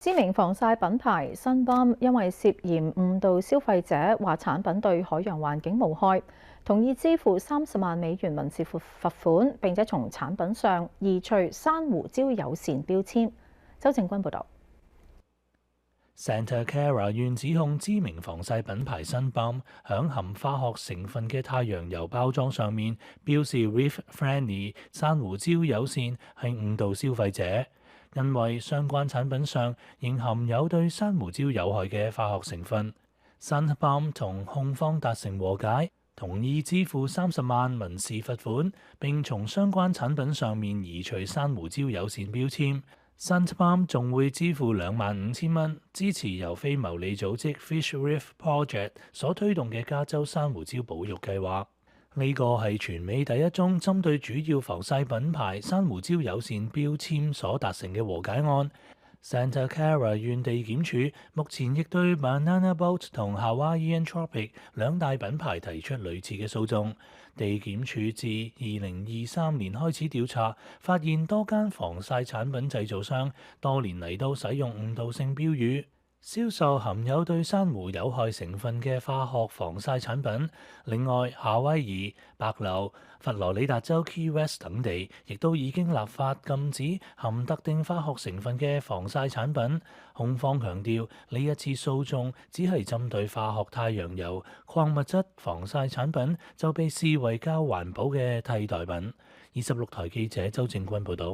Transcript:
知名防曬品牌新邦因為涉嫌誤導消費者，話產品對海洋環境無害，同意支付30萬美元民事罰款，並且從產品上移除珊瑚礁友善標籤。周正君報導。Santa Clara 縣指控知名防曬品牌新邦響含化學成分嘅太陽油包裝上面標示 Reef Friendly 珊瑚礁友善，係誤導消費者。因為相關產品上仍含有對珊瑚礁有害嘅化學成分。新邦同控方達成和解，同意支付30萬民事罰款，並從相關產品上面移除珊瑚礁友善標籤。新邦仲會支付25,000蚊，支持由非牟利組織 Fish Reef Project 所推動嘅加州珊瑚礁保育計劃。呢個係全美第一宗針對主要防曬品牌珊瑚礁友善標籤所達成嘅和解案。Santa Clara 縣地檢署目前亦對 Banana Boat 同 Hawaiian Tropic 兩大品牌提出類似嘅訴訟。地檢署自2023年開始調查，發現多間防曬產品製造商多年嚟都使用誤導性標語，銷售含有對珊瑚有害成分嘅化學防曬產品。另外，夏威夷、帛琉、佛羅里達州 Key West 等地亦都已經立法禁止含特定化學成分嘅防曬產品。控方強調，呢一次訴訟只係針對化學太陽油、礦物質防曬產品就被視為較環保嘅替代品。26台記者周正君報導。